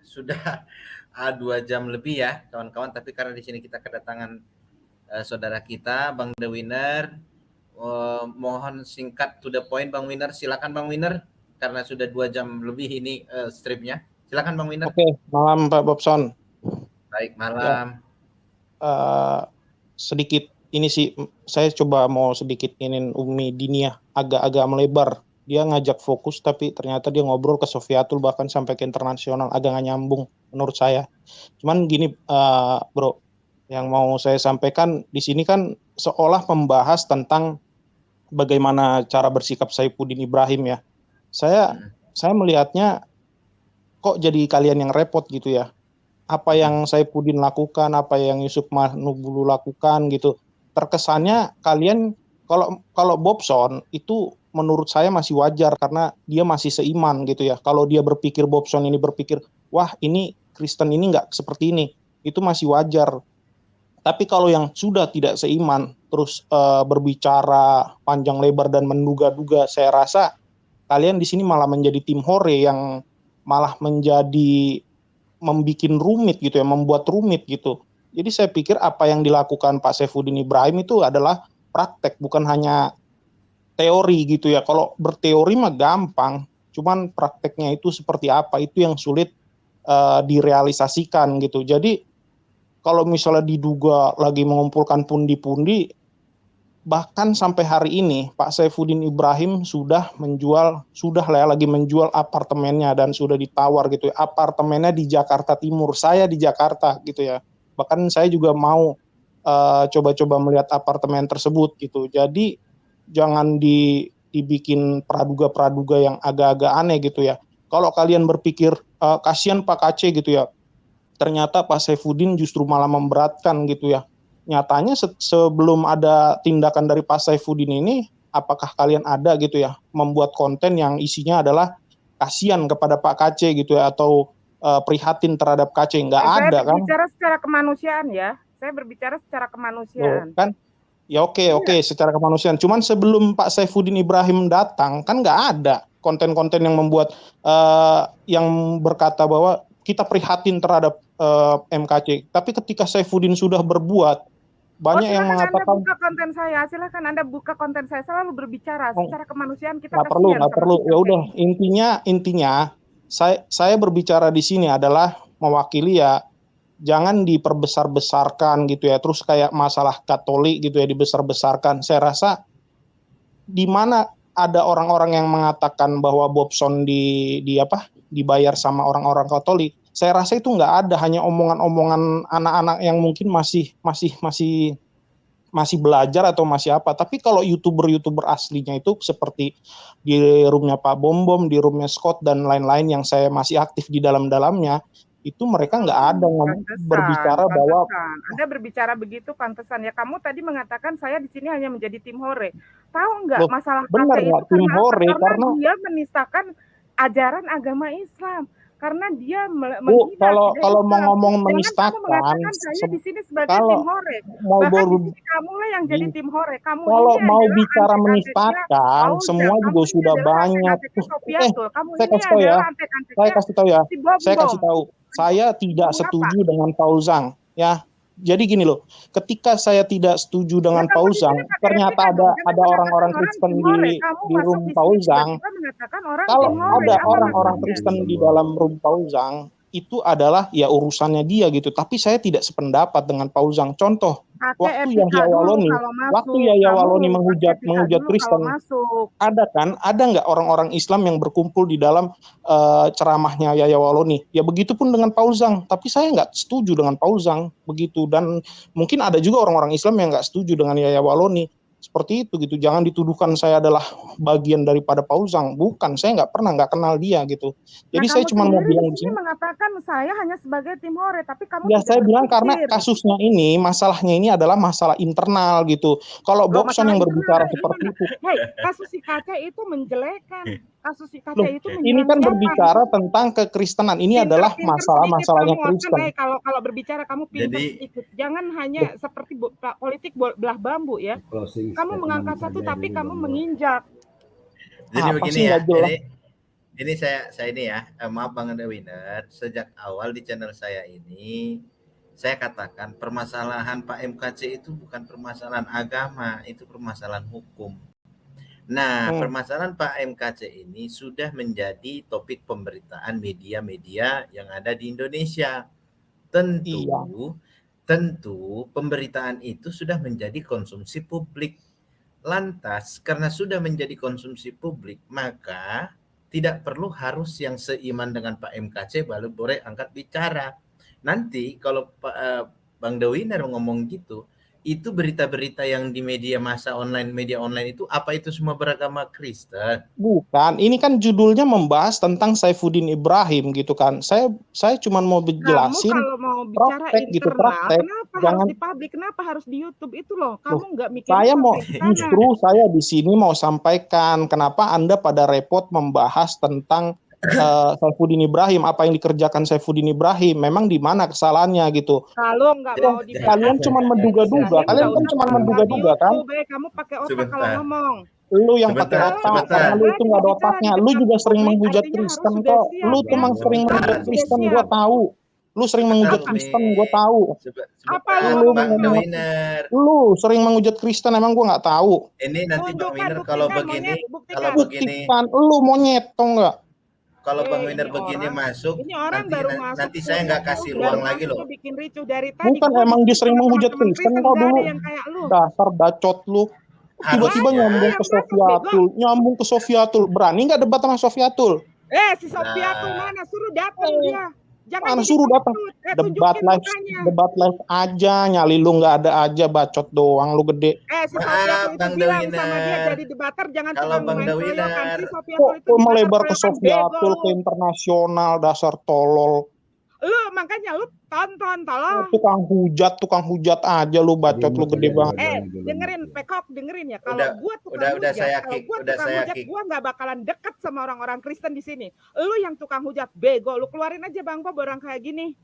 sudah 2 jam lebih ya kawan-kawan, tapi karena di sini kita kedatangan saudara kita Bang The Winner. Mohon singkat to the point Bang Winner, silakan Bang Winner karena sudah 2 jam lebih ini stripnya. Silakan Bang Winner. Oke, malam Pak Bobson. Baik, Ya, malam. sedikit ini sih saya coba mau sedikit ingin Umi Dinia agak-agak melebar. Dia ngajak fokus tapi ternyata dia ngobrol ke Sofiatul bahkan sampai ke internasional, agak nggak nyambung menurut saya. Cuman gini bro, yang mau saya sampaikan di sini kan seolah membahas tentang bagaimana cara bersikap Saifuddin Ibrahim ya. Saya melihatnya kok jadi kalian yang repot gitu ya. Apa yang Saifuddin lakukan, apa yang Yusuf Mahnubulu lakukan gitu. Terkesannya kalian kalau Bobson itu menurut saya masih wajar karena dia masih seiman gitu ya. Kalau dia berpikir Bobson ini berpikir, wah ini Kristen ini nggak seperti ini, itu masih wajar. Tapi kalau yang sudah tidak seiman, terus berbicara panjang lebar dan menduga-duga, saya rasa kalian di sini malah menjadi tim hore yang malah menjadi membikin rumit gitu ya, membuat rumit gitu. Jadi saya pikir apa yang dilakukan Pak Saifuddin Ibrahim itu adalah praktek, bukan hanya teori gitu ya. Kalau berteori mah gampang, cuman prakteknya itu seperti apa, itu yang sulit direalisasikan gitu. Jadi kalau misalnya diduga lagi mengumpulkan pundi-pundi, bahkan sampai hari ini Pak Saifuddin Ibrahim sudah lagi menjual apartemennya dan sudah ditawar gitu ya, apartemennya di Jakarta Timur, saya di Jakarta gitu ya, bahkan saya juga mau coba-coba melihat apartemen tersebut gitu. Jadi jangan dibikin praduga-praduga yang agak-agak aneh gitu ya. Kalau kalian berpikir kasihan Pak KC gitu ya, ternyata Pak Saifuddin justru malah memberatkan gitu ya. Nyatanya sebelum ada tindakan dari Pak Saifuddin ini, apakah kalian ada gitu ya membuat konten yang isinya adalah kasihan kepada Pak KC gitu ya, atau prihatin terhadap KC? Nggak ada kan? Saya berbicara secara kemanusiaan ya. Saya berbicara secara kemanusiaan. Kan? Ya oke, secara kemanusiaan. Cuman sebelum Pak Saifuddin Ibrahim datang, kan nggak ada konten-konten yang membuat yang berkata bahwa kita prihatin terhadap MKC. Tapi ketika Saifuddin sudah berbuat, banyak yang mengatakan Anda buka konten saya, silakan Anda buka konten saya, selalu berbicara secara kemanusiaan, kita nggak perlu. Ya udah, intinya saya berbicara di sini adalah mewakili ya, jangan diperbesar-besarkan gitu ya. Terus kayak masalah Katolik gitu ya dibesar-besarkan. Saya rasa di mana ada orang-orang yang mengatakan bahwa Bobson dibayar sama orang-orang Katolik. Saya rasa itu nggak ada, hanya omongan-omongan anak-anak yang mungkin masih belajar atau masih apa. Tapi kalau youtuber aslinya itu seperti di roomnya Pak Bom, di roomnya Scott dan lain-lain yang saya masih aktif di dalamnya, itu mereka nggak ada berbicara bahwa Anda berbicara begitu pantesan ya. Kamu tadi mengatakan saya di sini hanya menjadi tim hore. Tahu nggak masalah benar KC itu tim hore karena dia menistakan ajaran agama Islam. Karena dia kalau mau ngomong menistakan, saya di sini sebagai tim hore. Bahkan di sini kamulah yang jadi tim hore. Kamu kalau ini mau bicara menistakan, semua juga sudah banyak. Saya kasih tahu. Saya tidak setuju dengan Fauzan, ya. Jadi gini loh, ketika saya tidak setuju dengan Fauzan, ternyata ada orang-orang Kristen di room Fauzan. Kalau ada orang-orang Kristen di dalam room Fauzan, itu adalah ya urusannya dia gitu. Tapi saya tidak sependapat dengan Fauzan. Contoh, waktu Yahya Waloni menghujat Kristen, ada nggak orang-orang Islam yang berkumpul di dalam ceramahnya Yahya Waloni? Ya begitupun dengan Fauzan. Tapi saya nggak setuju dengan Fauzan begitu, dan mungkin ada juga orang-orang Islam yang nggak setuju dengan Yahya Waloni. Seperti itu gitu. Jangan dituduhkan saya adalah bagian daripada Fauzan. Bukan, saya nggak kenal dia gitu. Jadi saya cuma mau bilang di sini mengatakan saya hanya sebagai tim hore, tapi kamu ya saya bilang karena kasusnya ini, masalahnya ini adalah masalah internal gitu. Kalau Bobson yang berbicara seperti itu, kasus si KC itu menjelekan. Kasus si KC itu ini kan berbicara tentang kekristenan. Ini adalah masalahnya Kristen. Kalau berbicara kamu pintar sedikit. Jangan hanya seperti politik belah bambu ya. Kamu mengangkat satu tapi kamu menginjak. Jadi begini ya. ini saya ini ya, maaf Bang The Winner, sejak awal di channel saya ini saya katakan permasalahan Pak MKC itu bukan permasalahan agama, itu permasalahan hukum. Nah, permasalahan Pak MKC ini sudah menjadi topik pemberitaan media-media yang ada di Indonesia. Tentu pemberitaan itu sudah menjadi konsumsi publik. Lantas, karena sudah menjadi konsumsi publik, maka tidak perlu harus yang seiman dengan Pak MKC baru boleh angkat bicara. Nanti kalau Bang The Winner ngomong gitu, itu berita-berita yang di media online itu apa itu semua beragama Kristen? Bukan, ini kan judulnya membahas tentang Saifuddin Ibrahim gitu kan. Saya cuma mau Kamu jelasin kalau mau bicara praktek gitu, internal, praktek. kenapa harus Jangan di publik? Kenapa harus di YouTube itu loh? Loh, Kamu nggak mikir saya mau sampai ke sana. justru saya di sini mau sampaikan kenapa Anda pada repot membahas tentang Saifuddin Ibrahim, apa yang dikerjakan Saifuddin Ibrahim, memang di mana kesalahannya gitu. Kalau nggak mau dibahas, Kalian cuma menduga-duga, kalian kan cuma menduga-duga kan? Kamu pakai otak Sebentar. kalau ngomong. Lu yang pakai Sebentar, otak, sebentar. karena lu itu nggak ada otaknya. Lu juga sering menghujat Kristen kok. Lu tuh emang sering menghujat Kristen, gua tahu. Lu sering menghujat Kristen, gua tahu. Apa lu Bang The ngomong? Winner? Lu sering menghujat Kristen, emang gua nggak tahu. Ini nanti Bang Tunjukkan, Winner kalau buktikan, begini, monyet, kalau buktikan. begini, Buktikan, lu monyet tau nggak? kalau Bang Eh, Winner ini begini orang- masuk, Ini orang nanti baru masuk. nanti saya nggak kasih baru ruang masuk lagi loh. udah bikin ricuh dari tadi. Bukan, Gua emang dia diskusi sering sama menghujat teman-teman Kristen Kristen, kok nggak dulu. ada yang kayak lu. Dasar bacot lu. Tiba-tiba Harusnya- nyambung ke Sofiatul, nyambung ke Sofiatul. Berani nggak debat sama Sofiatul? Si Sofiatul mana? Suruh datang dia. Jangan Mana jadi suruh datang? pengecut. Debat Tunjukin live aja, nyali lu nggak ada aja, bacot doang lu gede. Si Sofiatul itu Bang The bilang sama dia Winner. jadi debater, jangan Kalau cuma Bang main The keroyokan. Winner. Si Sofiatul itu Kok debater melebar ke keroyokan, Sofiatul, bego ke lu. internasional, dasar tolol. Lu makanya lu tonton tolong. Tukang hujat aja lu, bacot lu gede banget. Dengerin Pekok, dengerin ya. Kalau Udah, gua tukang udah hujat, saya kalau kick, gua udah tukang saya hujat, kick. gua nggak bakalan deket sama orang-orang Kristen di sini. Lu yang tukang hujat, bego. Lu keluarin aja Bang Bob orang kayak gini.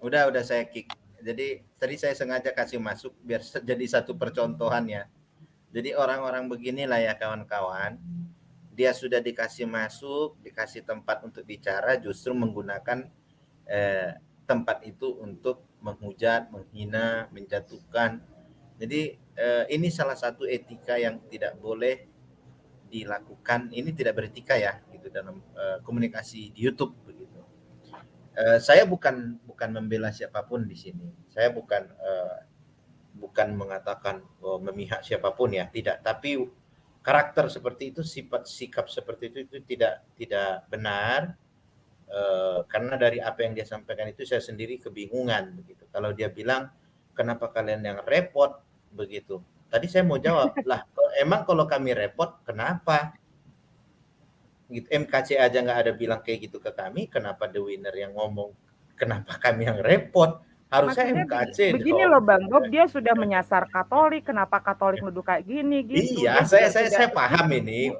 Udah saya kick. Jadi tadi saya sengaja kasih masuk biar jadi satu percontohan ya. Jadi orang-orang beginilah ya kawan-kawan. Dia sudah dikasih masuk, dikasih tempat untuk bicara, justru menggunakan tempat itu untuk menghujat, menghina, menjatuhkan. Jadi ini salah satu etika yang tidak boleh dilakukan. Ini tidak beretika ya, gitu dalam komunikasi di YouTube begitu. Saya bukan membela siapapun di sini. Saya bukan mengatakan memihak siapapun ya, tidak. Tapi karakter seperti itu, sikap seperti itu tidak benar. Karena dari apa yang dia sampaikan itu saya sendiri kebingungan begitu. Kalau dia bilang kenapa kalian yang repot begitu. Tadi saya mau jawab, lah emang kalau kami repot kenapa? Gitu. MKC aja nggak ada bilang kayak gitu ke kami, kenapa The Winner yang ngomong kenapa kami yang repot? Harusnya Maksudnya MKC begini dong. loh Bang Bob, dia sudah menyasar Katolik, kenapa Katolik nuduh kayak gini gitu. Iya, saya paham ini.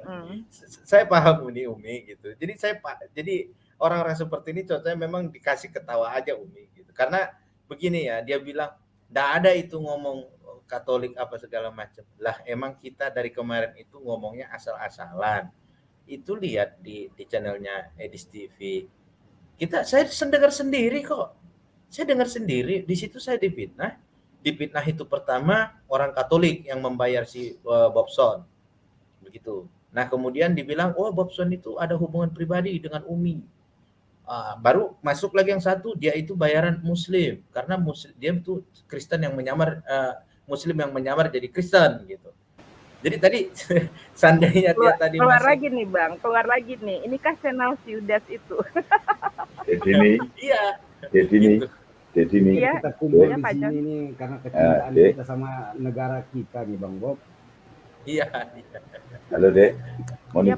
Saya paham ini Umi gitu. Jadi orang-orang seperti ini contohnya memang dikasih ketawa aja Umi gitu. Karena begini ya, dia bilang enggak ada itu ngomong Katolik apa segala macam. Lah emang kita dari kemarin itu ngomongnya asal-asalan. Itu lihat di channelnya Edis TV. Saya dengar sendiri kok. Saya dengar sendiri, di situ saya difitnah. Difitnah itu pertama orang Katolik yang membayar si Bobson. Begitu. Nah, kemudian dibilang, "Oh, Bobson itu ada hubungan pribadi dengan Umi." Baru masuk lagi yang satu, dia itu bayaran Muslim karena dia itu Kristen yang menyamar Muslim yang menyamar jadi Kristen gitu. Jadi tadi seandainya dia tadi keluar masuk, lagi nih Bang, keluar lagi nih. Ini kan channel Siudas itu. Jadi nih, iya. jadi nih, Iya. kita kumpul Iya, di Pak sini John. nih karena kecintaan Dek. kita sama negara kita nih Bang Bob. Iya. halo Dek, mau Iya,